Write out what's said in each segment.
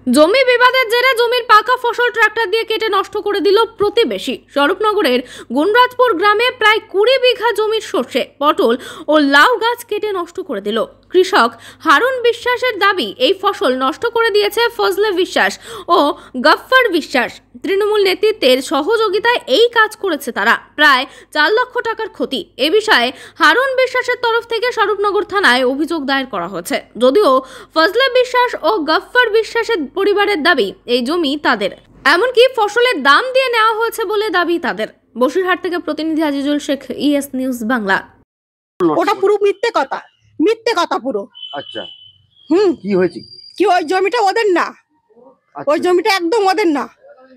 জমি বিবাদের জেরে জমির পাকা ফসল ট্রাক্টর দিয়ে কেটে নষ্ট করে দিল প্রতিবেশী। স্বরূপনগরের গুণরাজপুর গ্রামে প্রায় 20 বিঘা জমির সর্ষে, পটল ও লাউ গাছ কেটে নষ্ট করে দিল কৃষক হারুন বিশ্বাসের দাবি, এই ফসল নষ্ট করে দিয়েছে ফজলে বিশ্বাস ও গফফর বিশ্বাস। তৃণমূল নেতৃত্বের সহযোগিতায় এই কাজ করেছে তারা। প্রায় 4 লক্ষ টাকার ক্ষতি। এ বিষয়ে হারুন বিশ্বাসের তরফ থেকে স্বরূপনগর থানায় অভিযোগ দায়ের করা হয়েছে। যদিও ফজলে বিশ্বাস ও গফফর বিশ্বাসের পরিবারের দাবি, এই জমি তাদের, এমনকি ফসলের দাম দিয়ে নেওয়া হয়েছে বলে দাবি তাদের। বসিরহাট থেকে প্রতিনিধি আজিজুল শেখ, ইএস নিউজ বাংলা। ওটা পুরো মিথ্যে কথা পুরো। আচ্ছা, কি হয়েছে? কি ওই জমিটা ওদের না, ওই জমিটা একদম ওদের না।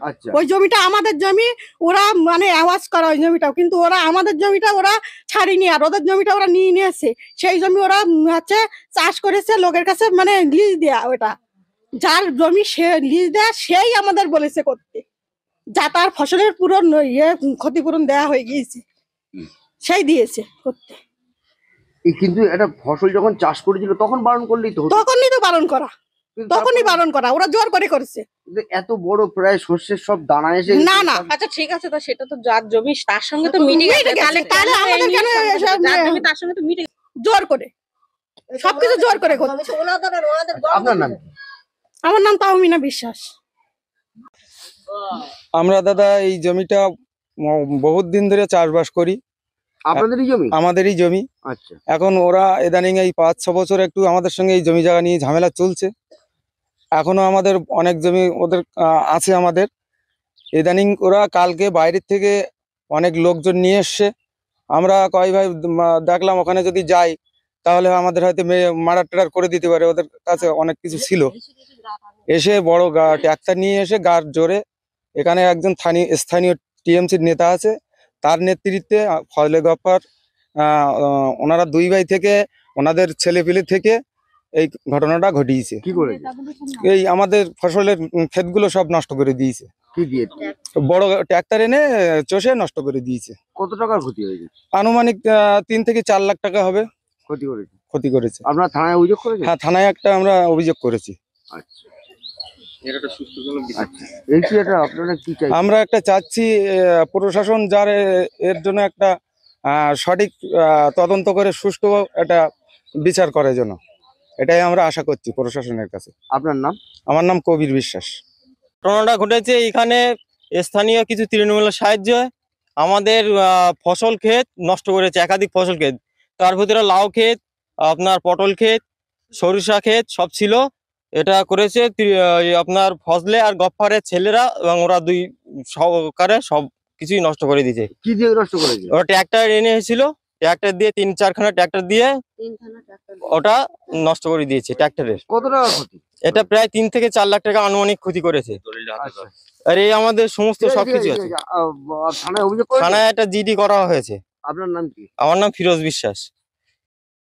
আচ্ছা, ওই জমিটা আমাদের জমি। ওরা মানে আওয়াজ করা ওই জমিটাও, কিন্তু ওরা আমাদের জমিটা ওরা ছাড়িনি, আর ওদের জমিটা ওরা নিয়ে নিয়েছে। সেই জমি ওরা হচ্ছে চাষ করেছে লোকের কাছে, মানে লিজ দেয়া। ওটা যার জমি সে লিজ দেয়া, সেই আমাদের বলেছে করতে, যা তার ফসলের পুরো ক্ষতিপূরণ দেয়া হয়ে গিয়েছে, সেই দিয়েছে করতে। কিন্তু একটা ফসল যখন চাষ করেছিল তখন বারণ করলেই তো হতো। তখনই তো বারণ করা, তখনই বারণ করা, ওরা জোর করে করেছে। এত বড় প্রায় শস্যের সব দানা এসে না না, আচ্ছা ঠিক আছে, তো সেটা তো যার জমি তার সঙ্গে তো মিটে গেছে, তাহলে আমাদের কেন যার জমি তার সঙ্গে তো মিটে জোর করে সবকিছু জোর করে করছে। আপনার নাম কি? আমার নাম তাহমিনা বিশ্বাস। আমরা দাদা এই জমিটা বহুত দিন ধরে চাষবাস করি। আপনাদেরই জমি? আমাদেরই জমি। আচ্ছা, এখন ওরা ইদানিং এই 5-6 বছর একটু আমাদের সঙ্গে এই জমি জায়গা নিয়ে ঝামেলা চলছে। এখনো আমাদের অনেক জমি ওদের আছে আমাদের। ইদানিং ওরা কালকে বাইরের থেকে অনেক লোকজন নিয়ে এসছে। আমরা কয় ভাই দেখলাম ওখানে যদি যাই তাহলে আমাদের হয়তো মার্ডার টার্ডার করে দিতে পারে, ওদের কাছে অনেক কিছু ছিল। এসে বড় ট্রাক্টর নিয়ে এসে গার জোরে এখানে একজন স্থানীয় টিএমসির নেতা আছে, তার নেতৃত্বে ফজলে গফফর ওনারা 2 ভাই থেকে ওনাদের ছেলেপিলে থেকে এই ঘটনাটা ঘটিয়েছে। কি করেছে? এই আমাদের ফসলের ক্ষেতগুলো সব নষ্ট করে দিয়েছে। কি দিয়ে? বড় ট্রাক্টর এনে চষে নষ্ট করে দিয়েছে। কত টাকার ক্ষতি হয়েছে? আনুমানিক 3 থেকে 4 লাখ টাকা হবে ক্ষতি করেছে। আপনারা থানায় অভিযোগ করেছেন? হ্যাঁ, থানায় একটা আমরা অভিযোগ করেছি। আচ্ছা, এই কি এটা আপনারা কি চাই? আমরা একটা চাচ্ছি প্রশাসন যার এর জন্য একটা সঠিক তদন্ত করে সুষ্ঠু একটা বিচার করার জন্য, এটাই আমরা আশা করছি প্রশাসনের কাছে। আপনার নাম? আমার নাম কবির বিশ্বাস। ঘটনাটা ঘটেছে এখানে স্থানীয় কিছু তৃণমূলের সাহায্যে আমাদের ফসল ক্ষেত নষ্ট করেছে, একাধিক ফসল ক্ষেত। তার ভিতরে লাউ ক্ষেত, আপনার পটল ক্ষেত, সরিষা ক্ষেত সব ছিল। এটা করেছে আপনার ফজলে আর গফফরের ছেলেরা, এবং ওরা 2 সহকারে সব কিছুই নষ্ট করে দিয়েছে। কি দিয়ে নষ্ট করেছে? ওরা ট্রাক্টর এনে এসেছিল, ট্রাক্টর দিয়ে 3-4 খানা ট্রাক্টর দিয়ে ওটা নষ্ট করে দিয়েছে ট্রাক্টরের। কত টাকা ক্ষতি? এটা প্রায় 3 থেকে 4 লাখ টাকা আনুমানিক ক্ষতি করেছে। আচ্ছা, আর এই আমাদের সমস্ত সবকিছু আছে। থানায় অভিযোগ করেছেন? থানায় একটা জিডি করা হয়েছে। আপনার নাম কি? আমার নাম ফিরোজ বিশ্বাস।